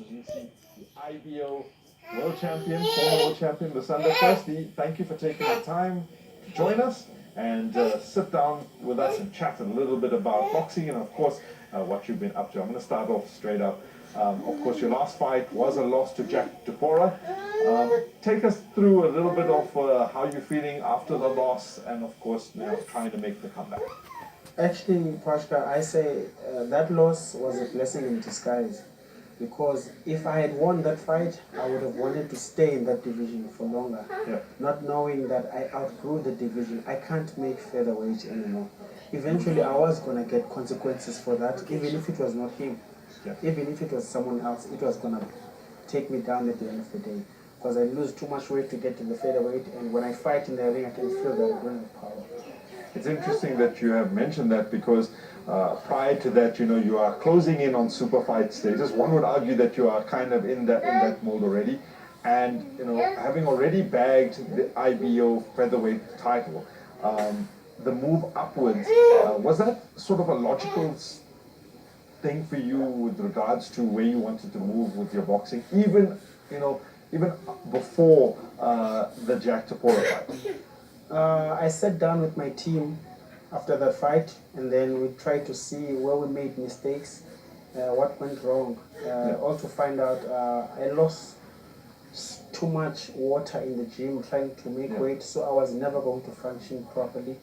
the IBO world champion, former world champion, Lusanda. Firstly, thank you for taking the time to join us and sit down with us and chat a little bit about boxing and, of course, what you've been up to. I'm going to start off straight up. Of course, your last fight was a loss to Jack Tupora. Take us through a little bit of how you're feeling after the loss and, of course, now trying to make the comeback. Actually, Pashka, I say that loss was a blessing in disguise, because if I had won that fight, I would have wanted to stay in that division for longer, not knowing that I outgrew the division. I can't make featherweight anymore. Eventually, I was going to get consequences for that, even if it was not him. Even if it was someone else, it was going to take me down at the end of the day, because I lose too much weight to get to the featherweight, and when I fight in the ring, I can feel that I don't have power. It's interesting that you have mentioned that because prior to that, you are closing in on super fight status. One would argue that you are kind of in that mold already, and having already bagged the IBO featherweight title, the move upwards, was that sort of a logical thing for you with regards to where you wanted to move with your boxing, even before the Jack Tupora fight? I sat down with my team after that fight, and then we tried to see where we made mistakes, what went wrong. Also find out I lost too much water in the gym trying to make weight, so I was never going to function properly.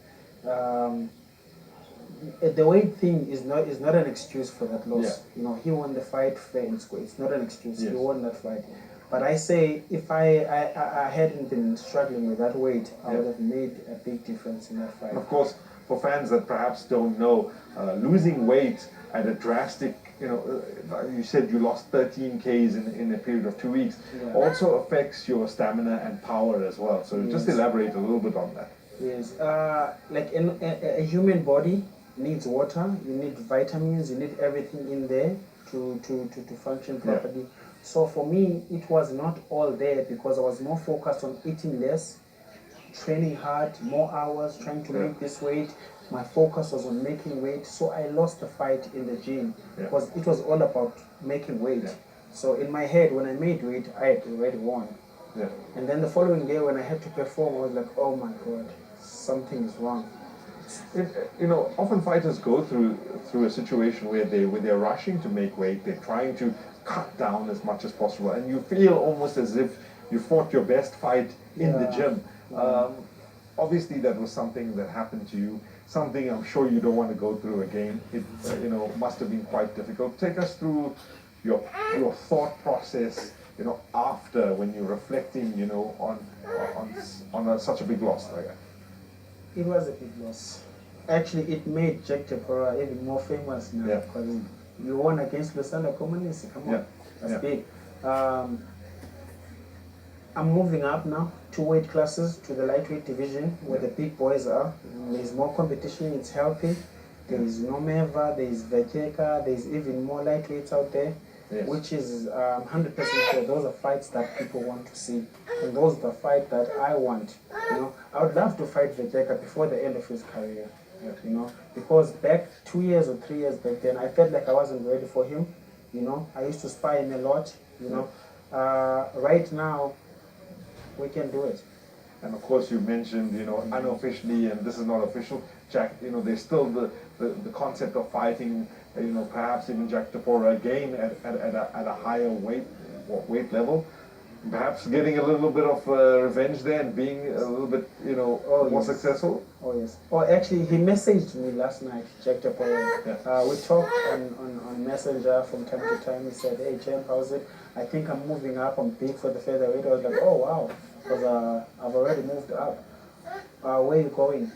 The weight thing is not an excuse for that loss. He won the fight fair and square. It's not an excuse. He won that fight. But I say, if I hadn't been struggling with that weight, I would have made a big difference in that fight. Of course, for fans that perhaps don't know, losing weight at a drastic, you said you lost 13 Ks in a period of 2 weeks, also affects your stamina and power as well. So just elaborate a little bit on that. Yes, like a human body needs water, you need vitamins, you need everything in there to function properly. So for me, it was not all there, because I was more focused on eating less, training hard, more hours, trying to make this weight. My focus was on making weight, so I lost the fight in the gym, because it was all about making weight. So in my head, when I made weight, I had already won. And then the following day, when I had to perform, I was like, oh my God, something is wrong. Often fighters go through a situation where they're rushing to make weight, they're trying to cut down as much as possible, and you feel almost as if you fought your best fight in the gym. Obviously, that was something that happened to you, something I'm sure you don't want to go through again. It must have been quite difficult. Take us through your thought process, after, when you're reflecting, on such a big loss like that. It was a big loss. Actually, it made Jack Tupora even more famous now, because you won against Lusanda Komanisi. Come on, that's big. I'm moving up now, 2 weight classes to the lightweight division, where the big boys are. There's more competition, it's helping. There is Nomeva, there is Vekeka, there's even more lightweights out there, which is 100% sure those are fights that people want to see. And those are the fights that I want. I would love to fight Vekeka before the end of his career. Because back 2 years or 3 years back then, I felt like I wasn't ready for him. I used to spy him a lot. Right now, we can do it. And of course, you mentioned, unofficially, and this is not official, Jack, there's still the concept of fighting, perhaps even Jack Tupora again at a higher weight level. Perhaps getting a little bit of revenge there and being a little bit, more successful. Oh yes. Oh, actually, he messaged me last night, Jack Tupora. We talked on Messenger from time to time. He said, "Hey, champ, how's it? I think I'm moving up. I'm big for the featherweight." I was like, "Oh wow," because I've already moved up. Where are you going?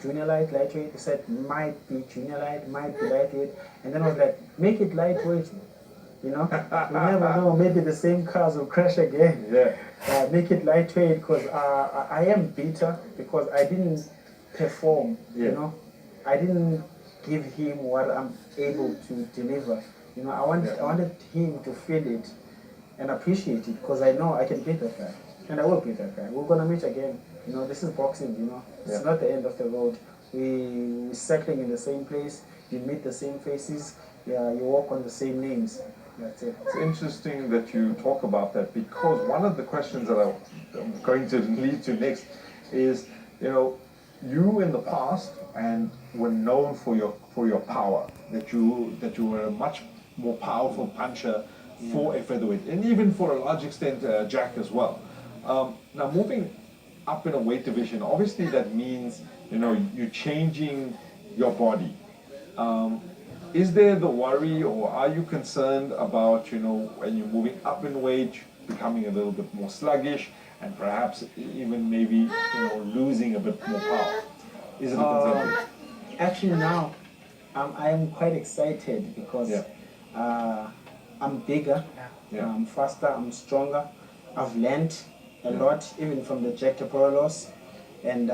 Junior light, lightweight. He said, "Might be junior light, might be lightweight." And then I was like, "Make it lightweight." We never know, maybe the same cars will crash again. Make it lightweight, because I am bitter because I didn't perform, I didn't give him what I'm able to deliver. I wanted him to feel it and appreciate it, because I know I can beat that guy, and I will beat that guy. We're gonna meet again. This is boxing. It's not the end of the road. We're cycling in the same place. You meet the same faces. You walk on the same names. That's it. It's interesting that you talk about that, because one of the questions that I'm going to lead to next is, you in the past and were known for your power, that you were a much more powerful puncher for a featherweight, and even for a large extent Jack as well. Now moving up in a weight division, obviously that means you're changing your body. Is there the worry, or are you concerned about, when you're moving up in weight, becoming a little bit more sluggish, and perhaps even maybe, losing a bit more power? Is it a concern? Actually, now I'm quite excited because Yeah. I'm bigger, Yeah. I'm faster, I'm stronger. I've learned a lot, even from the Jack Toporolos, and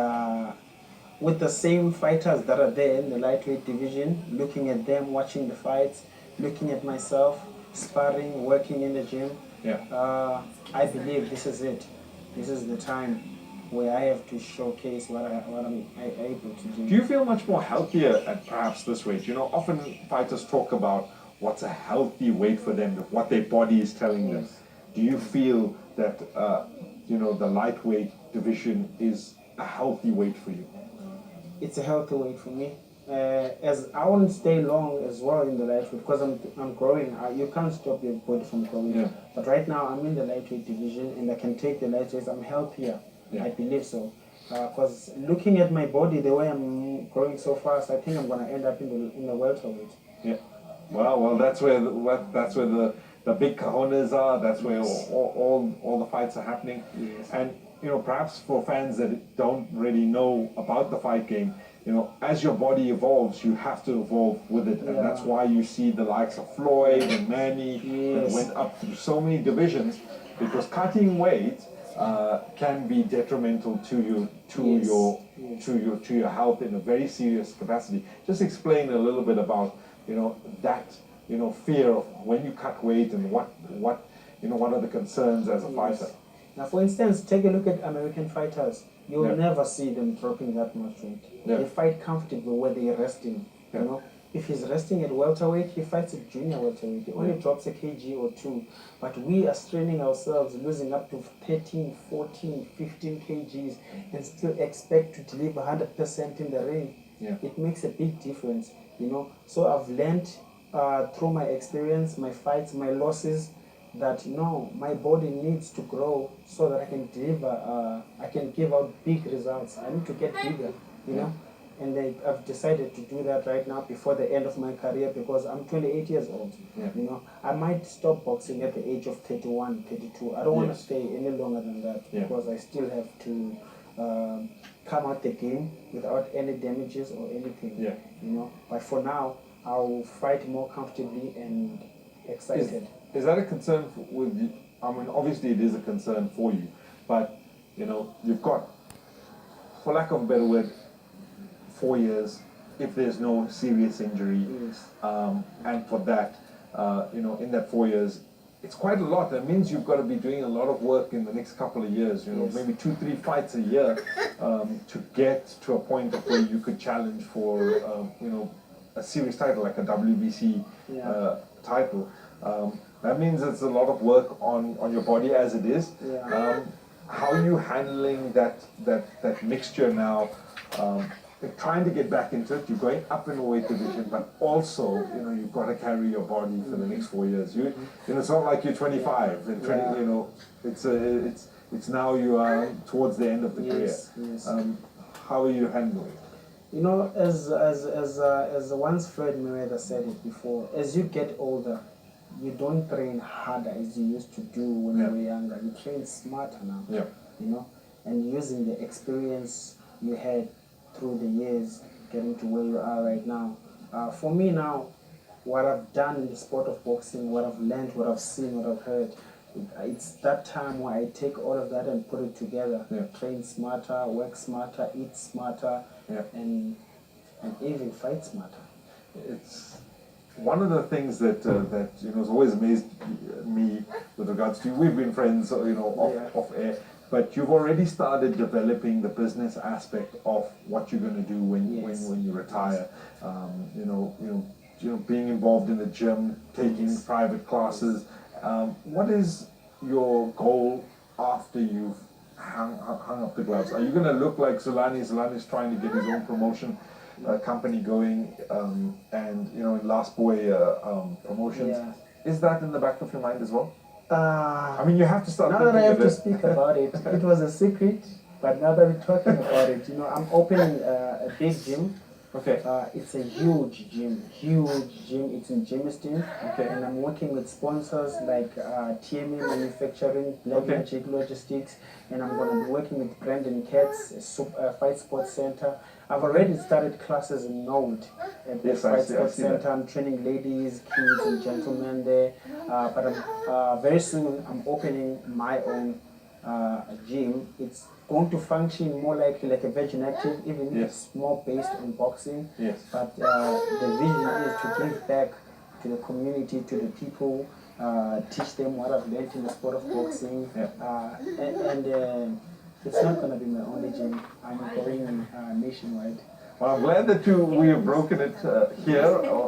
with the same fighters that are there in the lightweight division, looking at them, watching the fights, looking at myself, sparring, working in the gym. Yeah. I believe this is it. This is the time where I have to showcase what I'm able to do. Do you feel much more healthier at perhaps this weight? Often fighters talk about what's a healthy weight for them, what their body is telling them. Do you feel that the lightweight division is a healthy weight for you? It's a healthy weight for me. As I won't stay long as well in the lightweight because I'm growing. You can't stop your body from growing. Yeah. But right now I'm in the lightweight division and I can take the lightweights. I'm healthier. Yeah. I believe so. Because looking at my body, the way I'm growing so fast, I think I'm gonna end up in the welterweight. Yeah. Well, that's where the big cojones are. That's where all the fights are happening. Yes. And perhaps for fans that don't really know about the fight game, as your body evolves, you have to evolve with it, and Yeah. that's why you see the likes of Floyd and Manny that Yes. went up through so many divisions, because cutting weight can be detrimental to you, Yes. to your health in a very serious capacity. Just explain a little bit about that fear of when you cut weight, and what are the concerns as a fighter. Now, for instance, take a look at American fighters. You'll Yeah. never see them dropping that much weight. Yeah. They fight comfortably where they're resting. Yeah. If he's resting at welterweight, he fights at junior welterweight. He only drops a kg or two. But we are straining ourselves, losing up to 13, 14, 15 kgs, and still expect to deliver 100% in the ring. Yeah. It makes a big difference, So I've learned through my experience, my fights, my losses, that no, my body needs to grow so that I can deliver, I can give out big results. I need to get bigger, And I've decided to do that right now before the end of my career, because I'm 28 years old. Yeah. I might stop boxing at the age of 31, 32. I don't want to Yes. stay any longer than that, Yeah. because I still have to come out the game without any damages or anything. Yeah. But for now, I'll fight more comfortably and excited. Is that a concern with you? I mean, obviously it is a concern for you, but you've got, for lack of a better word, 4 years if there's no serious injury, Yes. and for that, in that 4 years, it's quite a lot. That means you've got to be doing a lot of work in the next couple of years. Yes. Maybe 2-3 fights a year to get to a point of where you could challenge for a serious title like a WBC title. That means it's a lot of work on your body as it is. Yeah. How are you handling that mixture now? Trying to get back into it, you're going up in the weight division, but also you've got to carry your body for the next 4 years. It's not like you're 25 and 20. Yeah. It's now you are towards the end of the Yes, career. yes. How are you handling it? As once Floyd Mayweather said it before, as you get older, you don't train harder as you used to do when you were younger. You train smarter now. Yeah. And using the experience you had through the years, getting to where you are right now. For me now, what I've done in the sport of boxing, what I've learned, what I've seen, what I've heard, it's that time where I take all of that and put it together. Yeah. Train smarter, work smarter, eat smarter, Yeah. and even fight smarter. It's one of the things that has always amazed me with regards to you. We've been friends, off air, but you've already started developing the business aspect of what you're going to do when Yes. when you retire. being involved in the gym, taking private classes. What is your goal after you've hung up the gloves? Are you going to look like Zulani? Zulani's trying to get his own promotion company going, and in Last Boy Promotions. Yeah. Is that in the back of your mind as well? I I mean, you have to start. Now that I have to speak about it, it was a secret, but now that we're talking about it, I'm opening a big gym. Okay. It's a huge gym. It's in Jamestown. Okay. And I'm working with sponsors like TMA Manufacturing, Black Magic Logistics, and I'm going to be working with Brandon Katz, a Fight Sports Center. I've already started classes in Node at the Fight Sports Center. I'm training ladies, kids, and gentlemen there. But very soon I'm opening my own gym. It's going to function more like a Virgin Active, even if it's more based on boxing. Yes. But the vision is to give back to the community, to the people, teach them what I've learned in the sport of boxing. And it's not going to be my only gym. I'm going nationwide. Well, I'm glad that we have broken it here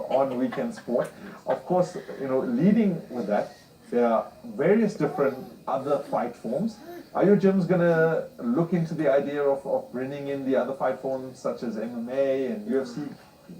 on Weekend Sport. Of course, leading with that, there are various different other fight forms. Are your gyms going to look into the idea of bringing in the other fight forms such as MMA and UFC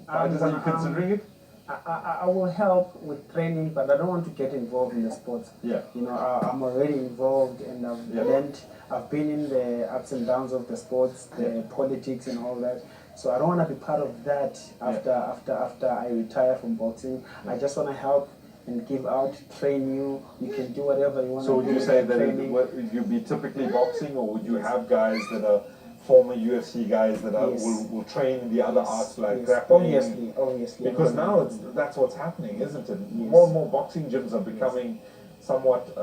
fighters? Are you considering it? I will help with training, but I don't want to get involved in the sports. Yeah. I'm already involved, and I've learned. I've been in the ups and downs of the sports, the politics, and all that. So I don't want to be part of that after I retire from boxing. I just want to help and give out, train you. You can do whatever you want to do. So would you say that would you be typically boxing, or would you have guys that are former UFC guys that will train in the other arts like grappling? Obviously. Because now that's what's happening, isn't it? More and more boxing gyms are becoming somewhat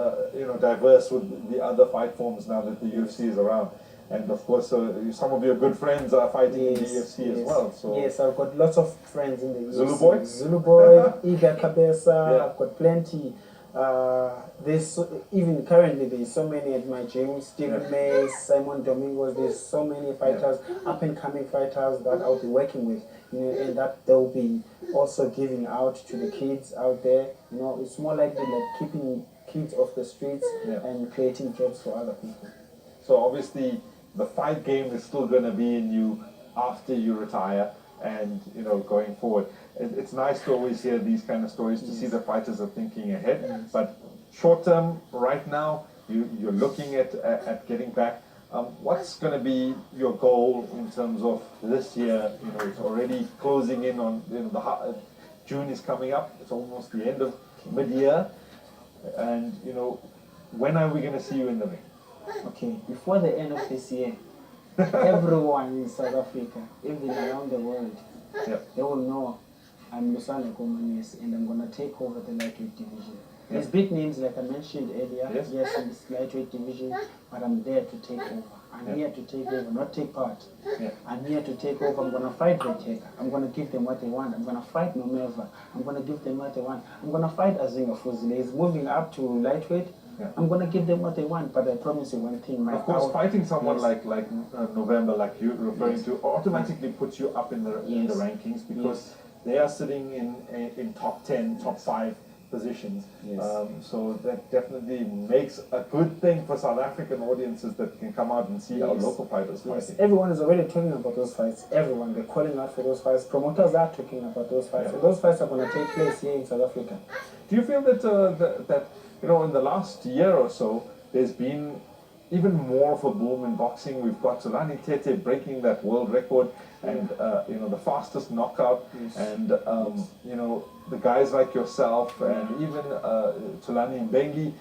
diverse with the other fight forms now that the UFC is around. And of course, some of your good friends are fighting in the UFC as well. So yes, I've got lots of friends in the UFC. Zulu Boy? Zulu Boy, Iga Cabeza, I've got plenty. Even currently, there's so many at my gym. Stephen Mays, Simon Domingos, there's so many fighters, up-and-coming fighters that I'll be working with. And that they'll be also giving out to the kids out there. It's more likely like keeping kids off the streets and creating jobs for other people. So obviously, the fight game is still going to be in you after you retire and going forward. It's nice to always hear these kind of stories to see the fighters are thinking ahead. But short term, right now, you're looking at getting back. What's going to be your goal in terms of this year? It's already closing in on June is coming up. It's almost the end of mid-year, and when are we going to see you in the ring? Okay, before the end of this year, everyone in South Africa, even around the world, they will know I'm Lusane Komanis and I'm going to take over the lightweight division. There's big names like I mentioned earlier, yes, in this lightweight division, but I'm there to take over. I'm here to take over, not take part. I'm here to take over. I'm going to fight Reteka. I'm going to give them what they want. I'm going to fight Nomeva. I'm going to give them what they want. I'm going to fight Azinga Fuzile. He's moving up to lightweight. I'm going to give them what they want, but I promise you one thing. Of course, fighting someone like November, like you're referring to, automatically puts you up in the rankings because they are sitting in top 10, top 5 positions. So that definitely makes a good thing for South African audiences that can come out and see our local fighters fighting. Everyone is already talking about those fights. Everyone, they're calling out for those fights. Promoters are talking about those fights. And those fights are going to take place here in South Africa. Do you feel that that in the last year or so, there's been even more of a boom in boxing? We've got Zulani Tete breaking that world record, and the fastest knockout, and the guys like yourself, and even Thulani Mbengi,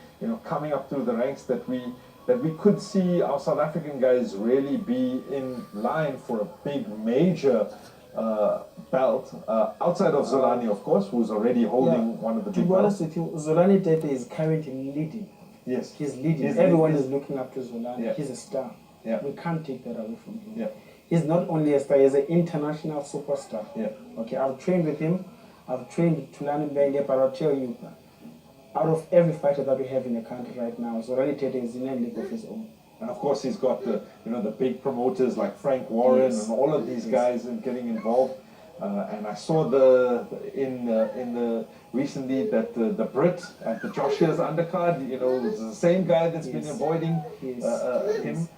coming up through the ranks, that we could see our South African guys really be in line for a big major belt, outside of Zulani, of course, who's already holding one of the big belts. To be honest with you, Zulani Tete is currently leading. Yes. He's leading. Everyone is looking up to Zulani. He's a star. We can't take that away from him. He's not only a star, he's an international superstar. Okay, I've trained with him. I've trained with Thulani Mbengi, but I'll tell you, out of every fighter that we have in the country right now, Zulani Tete is in a league of his own. And of course, he's got the big promoters like Frank Warren and all of these guys and getting involved. And I saw in the recently that the Brit at the Joshua's undercard, you know, it's the same guy that's been Yes. avoiding Yes. him,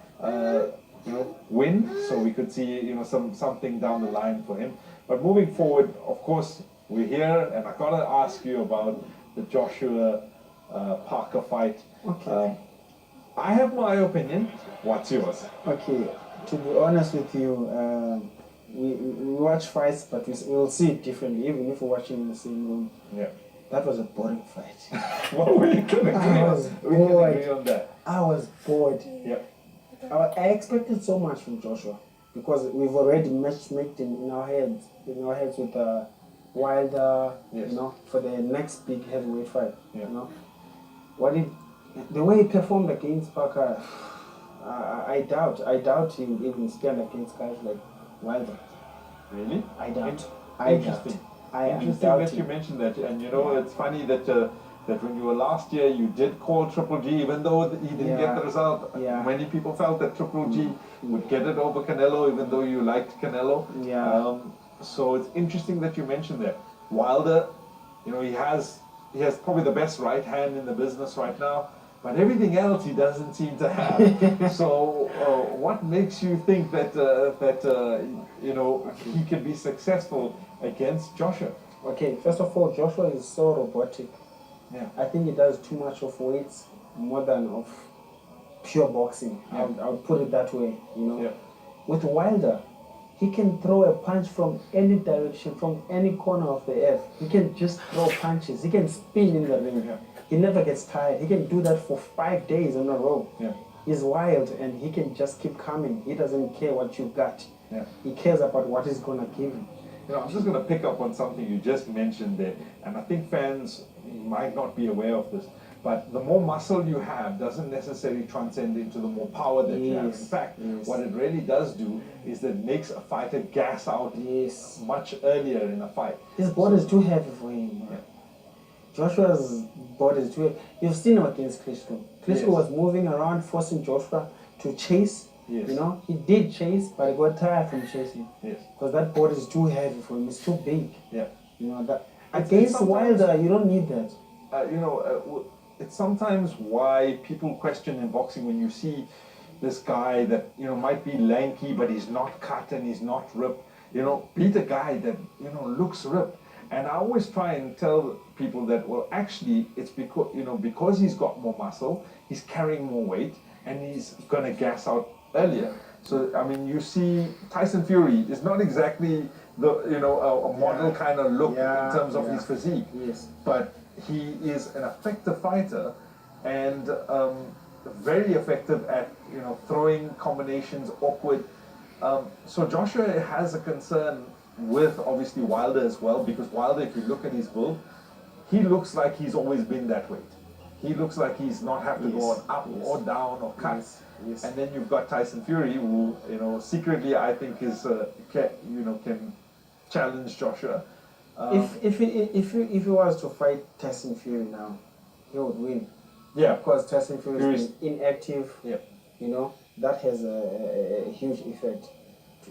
you know, win. So we could see, you know, something down the line for him. But moving forward, of course, we're here, and I gotta ask you about the Joshua Parker fight. Okay. I have my opinion. What's yours? Okay, to be honest with you, we watch fights, but we will see it differently, even if we're watching in the same room. Yeah. That was a boring fight. Well, we can agree on that. I was bored. Yeah. I expected so much from Joshua because we've already matchmaked in our heads with Wilder, Yes. you know, for the next big heavyweight fight. Yeah. You know, the way he performed against Parker, I doubt he would even stand against guys like Wilder. Really? I doubt. Interesting. I am Interesting that doubting. you mentioned that, and you know it's funny that that when you were last year, you did call Triple G, even though he didn't get the result. Yeah. Many people felt that Triple G would get it over Canelo, even though you liked Canelo. Yeah. So it's interesting that you mentioned that. Wilder, you know, he has probably the best right hand in the business right now, but everything else he doesn't seem to have. So what makes you think that you know he can be successful against Joshua? Okay, first of all, Joshua is so robotic. Yeah. I think he does too much of weights more than of pure boxing. Yeah. I would put it that way, you know. Yeah. With Wilder, he can throw a punch from any direction, from any corner of the earth. He can just throw punches. He can spin in the ring. Yeah. He never gets tired. He can do that for 5 days in a row. Yeah. He's wild and he can just keep coming. He doesn't care what you got. Yeah. He cares about what he's going to give you. You know, I'm just going to pick up on something you just mentioned there, and I think fans might not be aware of this, but the more muscle you have doesn't necessarily transcend into the more power that you have. In Yes, fact, yes. what it really does do is that it makes a fighter gas out Yes. much earlier in a fight. His body is too heavy for him. Yeah. Joshua's body is too heavy. You've seen him against Klitschko. Klitschko Yes. was moving around, forcing Joshua to chase. Yes. You know, he did chase, but he got tired from chasing. Yes. Because that body is too heavy for him. It's too big. Yeah. You know, that It's against sometimes- Wilder, you don't need that. You know, it's sometimes why people question in boxing when you see this guy that, you know, might be lanky, but he's not cut and he's not ripped. You know, beat a guy that, you know, looks ripped. And I always try and tell people that, well, actually, it's because, you know, because he's got more muscle, he's carrying more weight, and he's going to gas out earlier. So, I mean, you see Tyson Fury is not exactly the, you know, a model kind of look Yeah, in terms of yeah. his physique. Yes. But he is an effective fighter and very effective at, you know, throwing combinations awkward. So Joshua has a concern with obviously Wilder as well, because Wilder, if you look at his build, he looks like he's always been that weight. He looks like he's not have to go Yes, on up yes. or down or cut. Yes, yes. And then you've got Tyson Fury, who, you know, secretly I think is can challenge Joshua. If he was to fight Tyson Fury now, he would win. Yeah. Because Tyson Fury Fury's- is inactive. Yeah. You know, that has a huge effect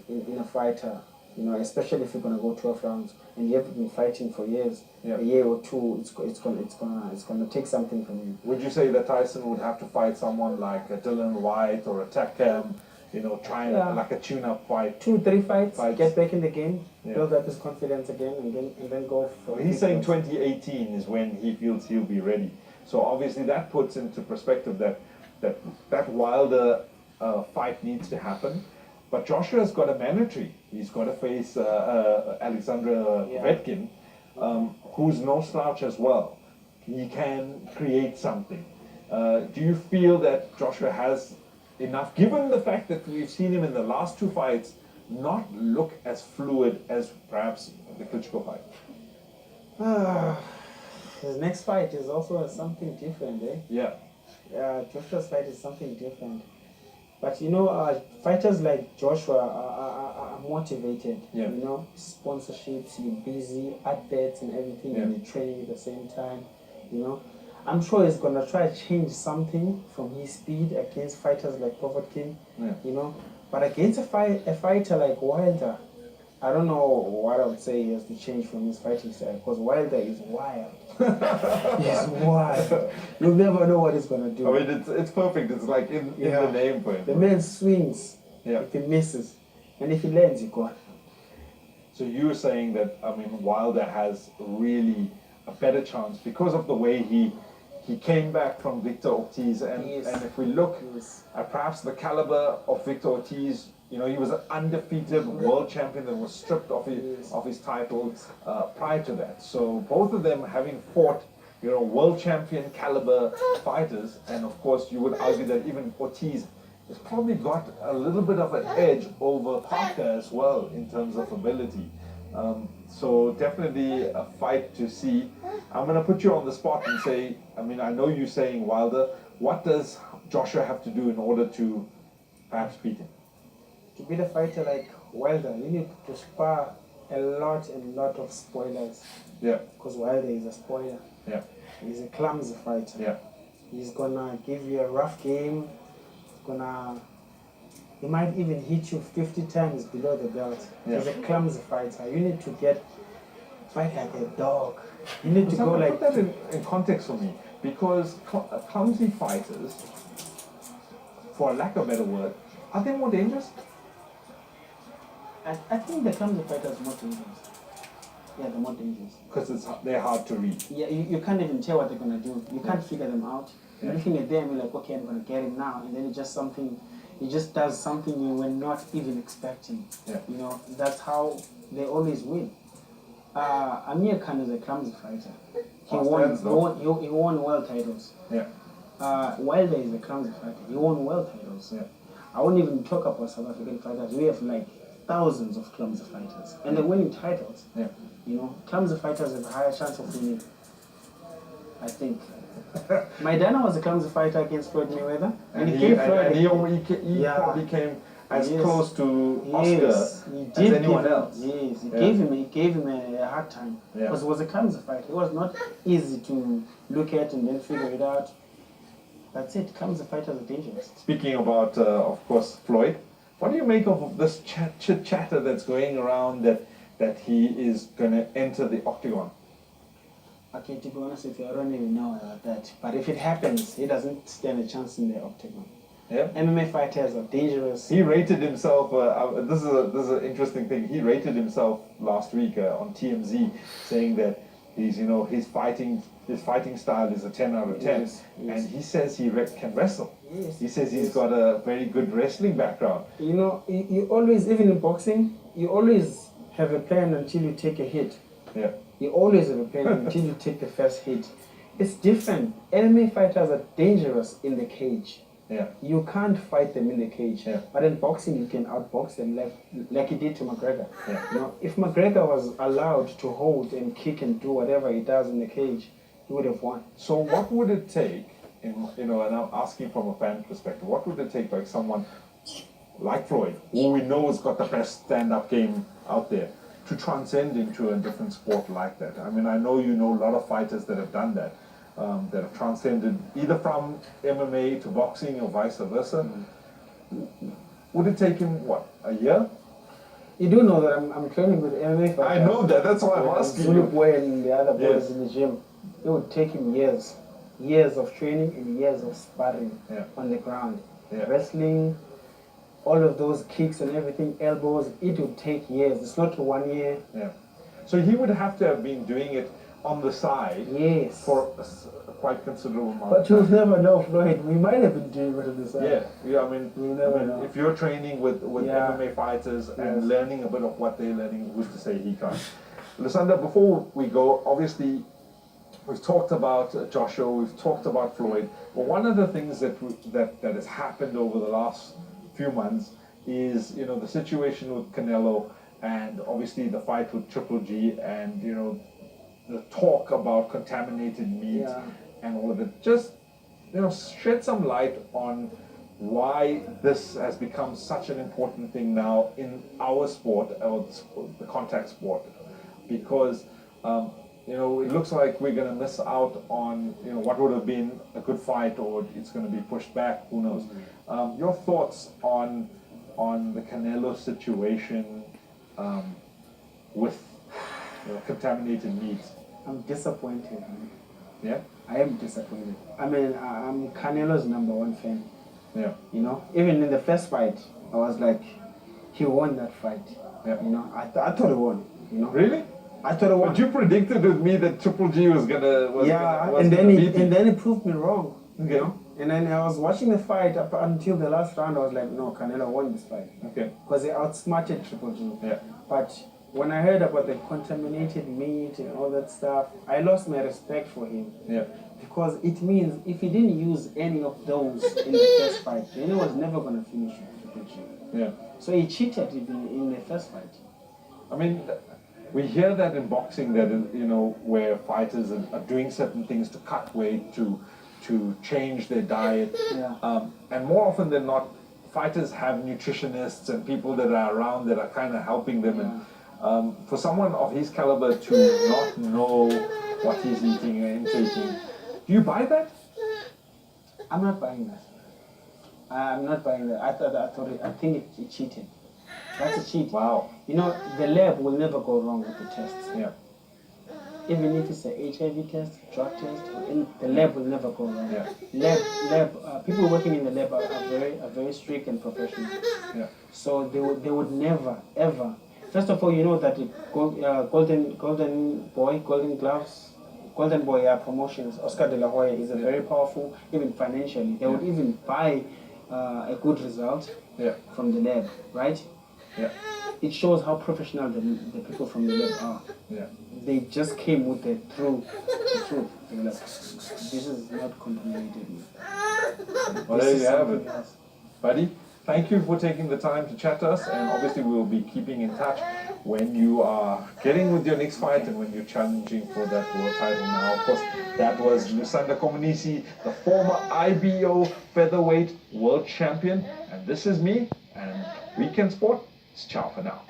in a fighter. You know, especially if you're gonna go 12 rounds and you have been fighting for years, Yeah. a year or two, it's gonna take something from you. Would you say that Tyson would have to fight someone like a Dylan White or a Takam, you know, trying Yeah. like a tune-up fight? 2-3 fights, Fights. get back in the game, Yeah. build up his confidence again, and then go for. Well, he's saying 2018 is when he feels he'll be ready. So obviously that puts into perspective that Wilder fight needs to happen. But Joshua's got a mandatory. He's got to face Alexander Yeah. Vetkin, who's no slouch as well. He can create something. Do you feel that Joshua has enough, given the fact that we've seen him in the last two fights not look as fluid as perhaps the Klitschko fight? His next fight is also something different, eh? Yeah. Joshua's fight is something different. But you know, fighters like Joshua are motivated. Yeah. You know, sponsorships, you're busy, adverts and everything, and Yeah. you're training at the same time. You know, I'm sure he's gonna try to change something from his speed against fighters like Povetkin. Yeah. You know, but against a fighter like Wilder, I don't know what I would say he has to change from his fighting style because Wilder is wild. He's wild. You'll never know what he's gonna do. I mean, it's perfect. It's like in the name for him. The man swings. Yeah. If he misses, and if he lands, he gone. So you're saying that, I mean, Wilder has really a better chance because of the way he came back from Victor Ortiz, and Yes. and if we look Yes. at perhaps the caliber of Victor Ortiz, you know, he was an undefeated world champion that was stripped of his title prior to that. So both of them having fought, you know, world champion caliber fighters, and of course you would argue that even Ortiz has probably got a little bit of an edge over Parker as well in terms of ability. So definitely a fight to see. I'm going to put you on the spot and say, I mean, I know you're saying Wilder. What does Joshua have to do in order to perhaps beat him? To be the fighter like Wilder, you need to spar a lot of spoilers. Yeah, Because Wilder is a spoiler. yeah, He's a clumsy fighter. yeah. He's gonna give you a rough game. He might even hit you 50 times below the belt. Yeah. He's a clumsy fighter. You need to fight like a dog. You need to go Put like. that in context for me, because clumsy fighters, for lack of a better word, are they more dangerous? I think the clumsy fighter is more dangerous. Yeah, they're more dangerous. Because they're hard to read. Yeah, you can't even tell what they're gonna do. You can't figure them out. You're Yeah. looking at them, you're like, okay, I'm gonna get him now, and then he just does something you were not even expecting. Yeah. You know, that's how they always win. Amir Khan is a clumsy fighter. He won world titles. Yeah, Wilder is a clumsy fighter. He won world titles. yeah. I won't even talk about South African fighters. We have like thousands of clumsy fighters, and they're winning titles. Yeah. You know, clumsy fighters have a higher chance of winning. I think. Maidana was a clumsy fighter against Floyd Mayweather, And he he gave Floyd. Yeah. probably came as Yes. close to Yes, Oscar he as did anyone give him, else. Yes, he Yeah. gave him a hard time Yeah. because it was a clumsy fight. It was not easy to look at and then figure it out. That's it. Clumsy fighters are dangerous. Speaking about, of course, Floyd, what do you make of this chit chatter that's going around that he is going to enter the octagon? Okay, to be honest with you, I don't even know about that. But if it happens, he doesn't stand a chance in the octagon. Yeah. MMA fighters are dangerous. He rated himself. This is an interesting thing. He rated himself last week on TMZ, saying that his fighting style is a 10 out of 10, Yes, yes. and he says he can wrestle. Yes, He says he's yes. got a very good wrestling background. You know, you always, even in boxing, you always have a plan until you take a hit. Yeah, You always have a plan until you take the first hit. It's different. MMA fighters are dangerous in the cage. yeah, You can't fight them in the cage. Yeah. But in boxing, you can outbox them like he did to McGregor. Yeah. You know, if McGregor was allowed to hold and kick and do whatever he does in the cage, he would have won. So what would it take, and I'm asking from a fan perspective, what would it take like someone like Floyd, who we know has got the best stand-up game out there, to transcend into a different sport like that? I mean, I know a lot of fighters that have done that, that have transcended either from MMA to boxing or vice versa. Would it take him, what, a year? You do know that I'm training with MMA fighters. I know that, that's why I'm asking Zulu you. Boy and the other boys Yes. in the gym. It would take him years of training and years of sparring Yeah. on the ground. Yeah. Wrestling, all of those kicks and everything, elbows, it would take years. It's not 1 year. Yeah. So he would have to have been doing it on the side Yes. for a quite considerable amount But of you'll time. never know, Floyd. We might have been doing it on the side. Yeah, I mean, We'll never know. if you're training with Yeah. MMA fighters and Yes. learning a bit of what they're learning, who's to say he can't? Lysander, before we go, obviously, we've talked about Joshua, we've talked about Floyd, but one of the things that has happened over the last few months is, the situation with Canelo, and obviously the fight with Triple G, and, the talk about contaminated meat Yeah. and all of it. Just, shed some light on why this has become such an important thing now in our sport, or the contact sport, because it looks like we're going to miss out on what would have been a good fight, or it's going to be pushed back. Who knows? Your thoughts on the Canelo situation, with contaminated meat. I'm disappointed, man. Yeah? I am disappointed. I mean, I'm Canelo's #1 fan. Yeah. You know, even in the first fight, I was like, he won that fight. Yeah. You know, I thought he won. You know, Really? I thought he won. But you predicted with me that Triple G was gonna and then beat him. he proved me wrong. Okay. You know, and then I was watching the fight up until the last round. I was like, no, Canelo won this fight. Okay. Because he outsmarted Triple G. Yeah. But when I heard about the contaminated meat and all that stuff, I lost my respect for him. Yeah. Because it means if he didn't use any of those in the first fight, then he was never going to finish with Triple G. Yeah. So he cheated even in the first fight. I mean, we hear that in boxing that, where fighters are doing certain things to cut weight, to change their diet. Yeah. And more often than not, fighters have nutritionists and people that are around that are kind of helping them. Yeah. And for someone of his caliber to not know what he's eating and taking, do you buy that? I'm not buying that. I'm not buying that. I think he cheated. That's a cheat. Wow. You know, the lab will never go wrong with the tests. Yeah. Even if it's a HIV test, drug test, the lab will never go wrong. Yeah. People working in the lab are very strict and professional. Yeah. So they would never ever. First of all, you know that the golden gloves, golden boy promotions. Oscar De La Hoya is a very powerful, even financially. They would even buy a good result from the lab, right? Yeah. It shows how professional the people from the lab are. Yeah. They just came with the truth. They were like, this is not contaminated. Well, there you have it. Buddy, thank you for taking the time to chat to us, and obviously we'll be keeping in touch when you are getting with your next fight and when you're challenging for that world title. Now, of course, that was Lusanda Komunisi, the former IBO featherweight world champion, and this is me, and Weekend Sport. Ciao for now.